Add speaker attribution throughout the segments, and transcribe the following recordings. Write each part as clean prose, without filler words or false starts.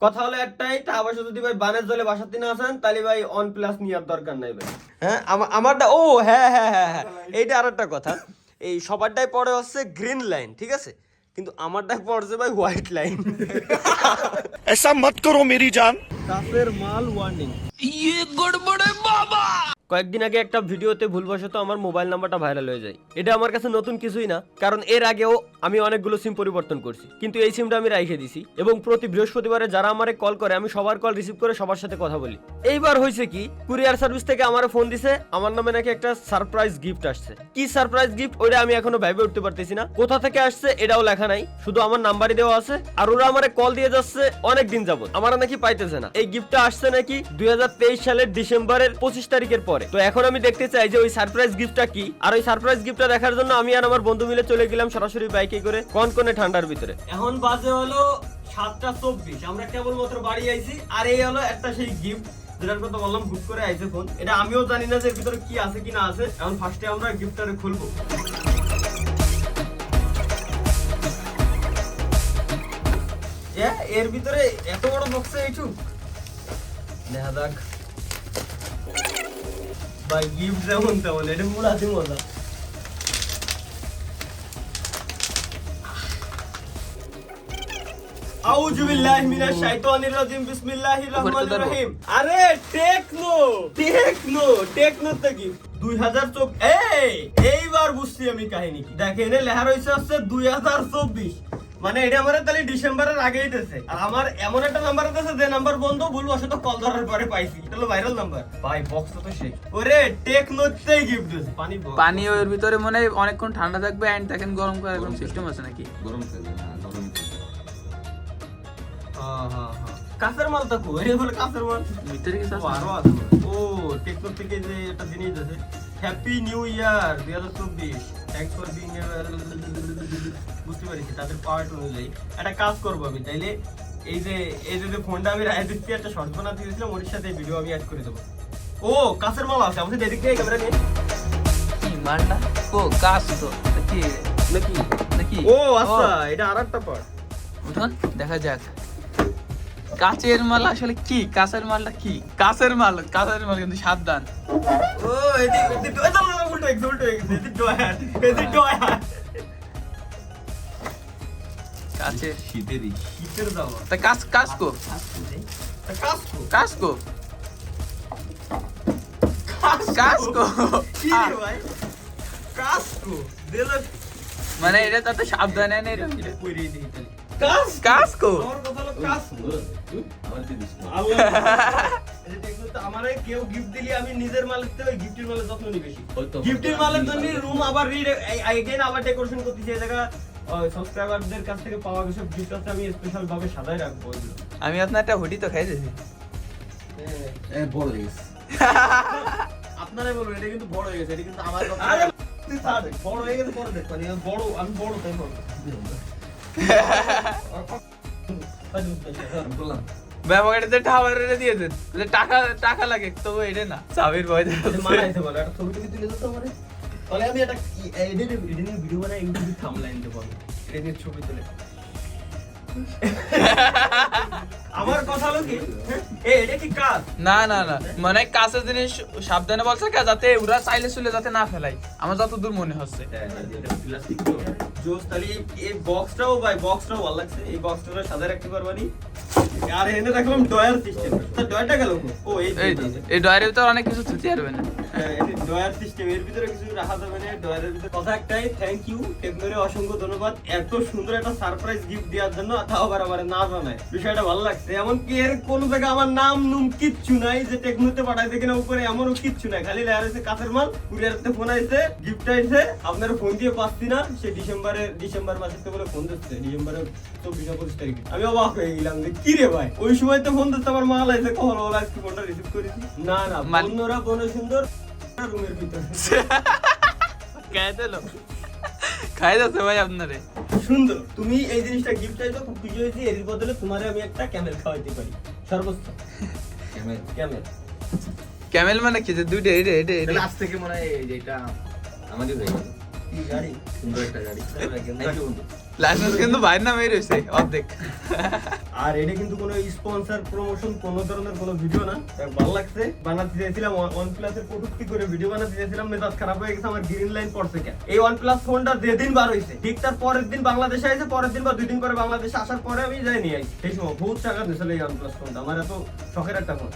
Speaker 1: কথা হলো একটাই, টাকা পয়সা যদি ভাই বানের জলে বাসাতে না আসেন তাহলে ভাই OnePlus নেওয়ার দরকার নাই ভাই। হ্যাঁ আমারটা ও হ্যাঁ হ্যাঁ হ্যাঁ হ্যাঁ এইটা আর একটা কথা, এই সবারটাই পড়ে হচ্ছে গ্রিন লাইন, ঠিক আছে, কিন্তু আমারটাই পড়ছে ভাই হোয়াইট লাইন।
Speaker 2: ऐसा मत करो मेरी जान।
Speaker 1: কাফের মাল ওয়ার্নিং। কয়েকদিন আগে একটা ভিডিওতে ভুলবশত আমার মোবাইল নাম্বারটা ভাইরাল হয়ে যায়। এটা আমার কাছে নতুন কিছুই না, কারণ এর আগেও আমি অনেকগুলো সিম পরিবর্তন করছি, কিন্তু এই সিমটা আমি রাইখে দিছি এবং প্রতি বৃহস্পতিবারে যারা আমারে কল করে আমি সবার কল রিসিভ করে সবার সাথে কথা বলি। এইবার হয়েছে কি, কুরিয়ার সার্ভিস থেকে আমারে ফোন দিছে, আমার নামে নাকি একটা সারপ্রাইজ গিফট আসছে। কি সারপ্রাইজ গিফট ওইটা আমি এখনো ভেবে উঠতে পারতেছি না, কোথা থেকে আসছে এটাও লেখা নাই, শুধু আমার নাম্বারই দেওয়া আছে। আর ওরা আমারে কল দিয়ে যাচ্ছে অনেক দিন যাবত, আমার নাকি পাইতেছে না। এই গিফটটা আসছে নাকি 2023 সালের ডিসেম্বরের 25 তারিখের পরে। তো এখন আমি দেখতে চাই যে ওই সারপ্রাইজ গিফটটা কি, আর ওই সারপ্রাইজ গিফটটা দেখার জন্য আমি আর আমার বন্ধু মিলে চলে গেলাম সরাসরি বাইকে করে কনকনে ঠান্ডার ভিতরে। এখন বাজে হলো 7:24, আমরা কেবলমাত্র বাড়ি আইছি। আর এই হলো একটা সেই গিফট যেটার কথা বললাম, হুট করে আইছে ফোন। এটা আমিও জানি না যে এর ভিতরে কি আছে কি না আছে। এখন ফার্স্টে আমরা গিফটটারে খুলবো। এর ভিতরে এত বড় বক্সে এইটু দেখা যাক ভাই। গিফট যেমন তেমন, এটা মুড়াতে মজা। আউযু বিল্লাহি মিনাশ শাইতানির রাজিম, বিসমিল্লাহির রহমানির রহিম। আরে টেকনো তে কি 2024। এইবার বুঝছি আমি কাহিনী কি। দেখেন লেখা রয়েছে হচ্ছে 2024, মানে এটা আমার তাহলে ডিসেম্বরের আগেই দিয়েছে। আর আমার এমন একটা নাম্বার আছে যে নাম্বার বন্ধ, ভুলবশত কল ধরার পরে পাইছি। এটা হলো ভাইরাল নাম্বার ভাই। বক্স তো শেষ। ওরে টেকনোতেই গিফট দিয়েছে।
Speaker 3: পানি ওর ভিতরে মনে হয় অনেকক্ষণ ঠান্ডা থাকবে, এন্ড দেখেন গরম করার এরকম সিস্টেম আছে নাকি?
Speaker 4: গরম তেলে না, গরম তেলে।
Speaker 1: হ্যাঁ কাঁচের মাল তো কই বলে, কাঁচের মাল
Speaker 3: ভিতরে কিছু আছে?
Speaker 1: আরো আছে। ও টেকনো থেকে যে একটা জিনিস আছে, happy new year 2024, thanks for being. বুঝতে পারছি তাদের পার্ট অনুযায়ী একটা কাজ করবো আমি। তাইলে এই যে ফোনটা আমি রায় দিচ্ছি, একটা শর্ট বানাতে দিয়েছিলাম, ওর সাথে ভিডিও আমি অ্যাড করে দেবো। ও কাঁচের মাল আছে আমাদের এদিক থেকে, ক্যামেরা নিয়ে
Speaker 3: কি মালটা? ও কাজ তো কি
Speaker 1: নাকি
Speaker 3: নাকি?
Speaker 1: ও আচ্ছা, এটা আরেকটা পার্ট।
Speaker 3: উঠুন দেখা যাক কাচের মাল আসলে কি। কাঁচের মালটা কি? কাঁচের মাল কিন্তু সাবধান।
Speaker 1: ও এদিক উল্টো এদিক ডয়ার
Speaker 3: কাচের
Speaker 1: শীতের দাওয়া।
Speaker 3: তা কাজ কো
Speaker 1: কি রে ভাই, কাস্কো দেলা
Speaker 3: মানে এটা তাতে সাবধানে নেই রে।
Speaker 1: কইরে দিই তাহলে
Speaker 3: কাস্কো
Speaker 1: আমার কথা হলো কাস্কো।
Speaker 4: আমার কি দিস?
Speaker 1: এই টেকনোতে আমারে কেউ গিফট দিলে আমি নিজের মালের থেকে ওই গিফটের মালের যত্ন নিই বেশি।
Speaker 4: হয়তো
Speaker 1: গিফটের মালের জন্য রুম আবার এগেইন আবার ডেকোরেশন করতেছি। এই জায়গা সাবস্ক্রাইবারদের কাছ থেকে পাওয়া কিছু গিফট আছে, আমি স্পেশাল ভাবে সাজায় রাখবো এগুলো।
Speaker 3: আমি আপনার একটা হুডি তো খাই দিয়েছি।
Speaker 4: এ বড় হয়ে গেছে। আপনারাই বলবেন এটা কিন্তু বড় হয়ে গেছে, এটা কিন্তু আমার কথা।
Speaker 1: আরে তুই ছাড়, বড় হয়ে গেছে পরে দেখবো। বড় আমি বড় তাই বড়।
Speaker 4: আমি বললাম
Speaker 3: ব্যাপারটাতে টাওয়ার রে দিয়েছেন যে টাকা লাগে, তো এটা না চাবির ভয়
Speaker 1: মানাইতে বলে একটা ছবি তুলে দিতে আমারে। তাহলে আমি একটা এডিট ভিডিও বানাই, ইউটিউবে থাম্বনেল দিতে পারবো। এটা নিয়ে ছবি তুলে। আমার কথা হলো কি, এটা কি কাজ?
Speaker 3: না মানে কাছের জিনিস সাবধানে বলছে কে, যাতে ওরা চাইলে চলে যাতে না ফেলাই, আমার যতদূর মনে হচ্ছে।
Speaker 1: প্লাস্টিক তো জোস। তাহলে এই বক্সটাও ভাই, বক্সটাও ভালো লাগছে। এই বক্সটা সাজায় রাখতে পারবানি। আর এনে দেখলাম ডয়ার সিস্টেম। তা ডয়ারটা গেল ও
Speaker 3: এই ডয়ারের ভিতর অনেক কিছু থুতি পারবে না।
Speaker 1: এই ডয়ার সিস্টেম, এর ভিতরে কিছু রাখা যাবে না। ডয়ারের ভিতরে কথা একটাই, থ্যাংক ইউ টেকনোরে, অসংখ্য ধন্যবাদ এত সুন্দর একটা সারপ্রাইজ গিফট দেওয়ার জন্য। তাও আবার আমার না জানায়, বিষয়টা ভালো লাগছে। এমনকি এর কোনো জায়গায় আমার নাম নুম কিচ্ছু নাই যে টেকনোতে পাঠাইছে কিনা উপরে, এমনও কিচ্ছু নাই। খালি লেয়ার আছে কাঁচের মাল। কুরিয়ারতে ফোন আইছে, গিফট আইছে। আপনার ফোন দিয়ে পাচ্ছি না, সে ডিসেম্বর মাসের তো বলে ফোন দিচ্ছে, ডিসেম্বরের 24 তারিখে। আমি অবাক হয়ে গেলাম যে কি রে ভাই, ওই সময় তো ফোন দিচ্ছে আমার মাল আইছে, কখন ওরা আজকে ফোনটা রিসিভ করেছি। না বন্ধুরা বনে সুন্দর রুমের ভিতরে
Speaker 3: খাই যাচ্ছে ভাই আপনারে
Speaker 1: সুন্দর। তুমি এই জিনিসটা গিফট চাইছো, খুব খুশি হয়েছি। এর বদলে তোমারে আমি একটা ক্যামেল খাওয়াইতে পারি, সর্বোচ্চ ক্যামেল।
Speaker 3: ক্যামেল মানে কি? যে দুইটা এটা
Speaker 4: তাহলে আজ থেকে মনে হয় যেটা আমাদের হয়ে গেল।
Speaker 1: কি গাড়ি?
Speaker 4: সুন্দর একটা গাড়ি। থ্যাংক ইউ বন্ধু।
Speaker 3: লাইসেন্স কিন্তু বাইরের নামে রয়েছে অর্ধেক।
Speaker 1: আর এটা কিন্তু কোনো স্পন্সর প্রমোশন কোনো ধরনের কোনো ভিডিও না, ভালো লাগছে বানাতে চেয়েছিলাম OnePlus এর প্রযুক্তি করে ভিডিও বানাতে চেয়েছিলাম, মেজাজ খারাপ হয়ে গেছে আমার, গ্রিন লাইন পড়ছে কেন। এই OnePlus ফোনটা যেদিন বার হইছে ঠিক তার পরের দিন বাংলাদেশে আইছে, পরের দিন বা 2 দিন পরে বাংলাদেশে আসার পরে আমি যাই নিয়ে আইছি। সেই সময় বহুত টাকা দিয়েছিল এই OnePlus ফোনটা, আমার এত শখের একটা ফোন।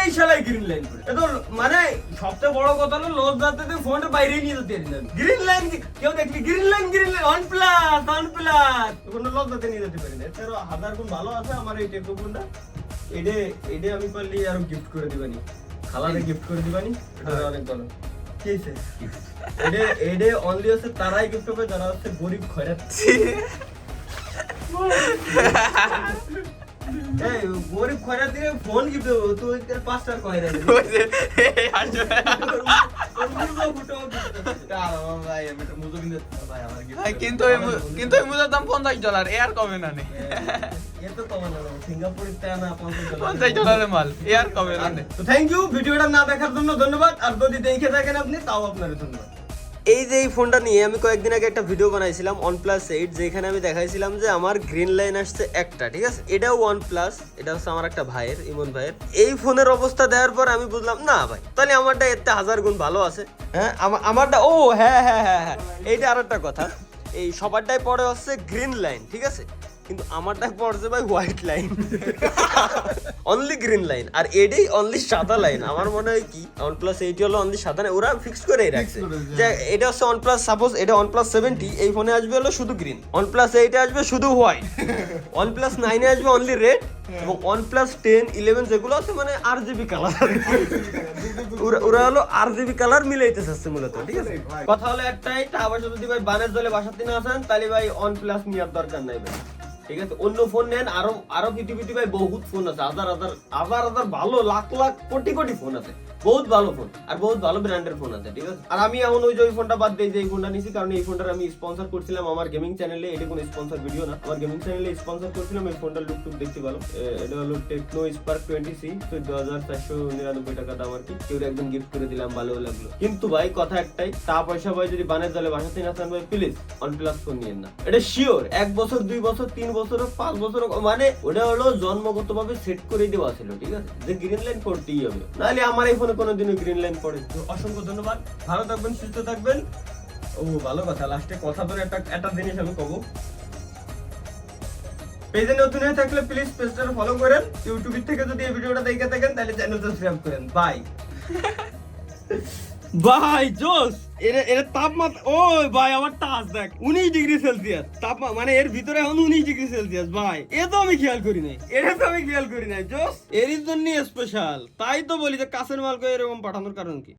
Speaker 1: এই শালাই গ্রিন লাইন করে এত, মানে সবচেয়ে বড় কথা হলো লস যাতে তুই ফোনটা বাইরেই নিয়ে যেতে পারি না। গ্রিন লাইন কেউ দেখলি গ্রিন লাইন OnePlus কোনো লস যাতে নিয়ে যেতে পারি না। এর 1000 গুণ ভালো আছে আমার এই টেকো ফোনটা। এডে আমি পারলি আর গিফট করে দিবানি, খালারে গিফট করে দিবানি, এটা অনেক ভালো। কি হইছে এডে অনলি হচ্ছে তারাই গিফট হবে যারা হচ্ছে গরিব খয়রাত। এই গরিব খয়রাত দিয়ে ফোন গিফট দেবো, তুই তোর 5 টাকা কয়রা দিবি।
Speaker 3: ওই যে, এই আসবে। ভাই, কিন্তু এই মুজার দাম $50, এ আর কমে না নে। $50 মাল, এ আর কমে না নে।
Speaker 1: তো থ্যাংক ইউ ভিডিওটা না দেখার জন্য ধন্যবাদ, আর যদি দেখে থাকেন আপনি তাও আপনার ধন্যবাদ। এই যে এই ফোনটা নিয়ে আমি কয়েকদিন আগে একটা ভিডিও বানাইছিলাম OnePlus 8, যেখানে আমি দেখাইছিলাম যে আমার গ্রিন লাইন আসছে একটা, ঠিক আছে। এটাও OnePlus, এটা হচ্ছে আমার একটা ভাইয়ের, ইমন ভাইয়ের। এই ফোনের অবস্থা দেওয়ার পর আমি বুঝলাম না ভাই, তাহলে আমারটা এতে 1000 গুণ ভালো আছে। হ্যাঁ আমারটা, ও হ্যাঁ, এইটা আর একটা কথা, এই সবারটাই পড়ে হচ্ছে গ্রিন লাইন, ঠিক আছে, কিন্তু আমারটা পড়ছে ভাই white line, only green line, আর এটাই অনলি সাদা লাইন। আমার মনে হয় কি OnePlus 8 হলো অনলি সাদা না, ওরা ফিক্স করেই রাখছে যে এটা হচ্ছে OnePlus, সাপোজ এটা OnePlus 70, এই ফোনে আসবে হলো শুধু গ্রিন, OnePlus 8 আসবে শুধু হোয়াইট, OnePlus 9 আসবে অনলি রেড, এবং OnePlus 10, 11 যেগুলো আছে মানে RGB কালার, ওরা হলো RGB কালার মিলাইতে চাচ্ছে মূলত, ঠিক আছে। কথা হলো একটাই, টাকা পয়সা যদি ভাই বানের জলে বাসাতে না আসেন তাহলে ভাই OnePlus নেওয়ার দরকার নাই ভাই, ঠিক আছে। অন্য ফোন নেন, আরো পৃথিবীতে ভাই বহুত ফোন আছে, হাজার ভালো, লাখ কোটি ফোন আছে, বহুত ভালো ফোন আর বহুত ভালো ব্র্যান্ডের ফোন আছে, ঠিক আছে। আর আমি এখন ওই যে ওই ফোনটা বাদ দিয়ে যে এই ফোনটা নিছি, কারণ এই ফোনটার আমি স্পন্সর করছিলাম আমার গেমিং চ্যানেলে। এটা কোনো স্পন্সর ভিডিও না, আমার গেমিং চ্যানেলে স্পন্সর করছিলাম। এই ফোনটার লুক টুক দেখতে ভালো। এটা হলো টেকনো স্পার্ক 20C, 14,499 টাকা দাম আর কি। কেউ একদম গিফট করে দিলাম, ভালো লাগলো। কিন্তু ভাই কথা একটাই, টাকা পয়সা ভাই যদি বানের জলে বাসাতে না চান ভাই, প্লিজ OnePlus ফোন নিয়েন না। এটা শিওর 1 বছর 2 বছর 3 বছর 5 বছর, মানে ওটা হলো জন্মগত ভাবে সেট করে দেওয়া ছিল, ঠিক আছে, যে গ্রিন লাইন করতেই হবে, নাহলে আমার এই ফোনে কোনোদিনও গ্রিন লাইন পড়ে। তো অসংখ্য ধন্যবাদ, ভালো থাকবেন, সুস্থ থাকবেন। ও ভালো কথা, লাস্টে কথা ধরে একটা জিনিস আমি কব, পেজে নতুন হয়ে থাকলে প্লিজ পেজটা ফলো করেন, ইউটিউব থেকে যদি এই ভিডিওটা দেখে থাকেন তাহলে চ্যানেলটা সাবস্ক্রাইব করেন। বাই ভাই জোস, এর তাপমাত্রা, ওই ভাই আমার টাচ দেখ 19 ডিগ্রি সেলসিয়াস তাপমাত্রা, মানে এর ভিতরে এখন 19 ডিগ্রি সেলসিয়াস ভাই, এ তো আমি খেয়াল করি নাই, জোস এরই জন্য স্পেশাল। তাই তো বলি যে কাছের মাল করে এরকম পাঠানোর কারণ কি।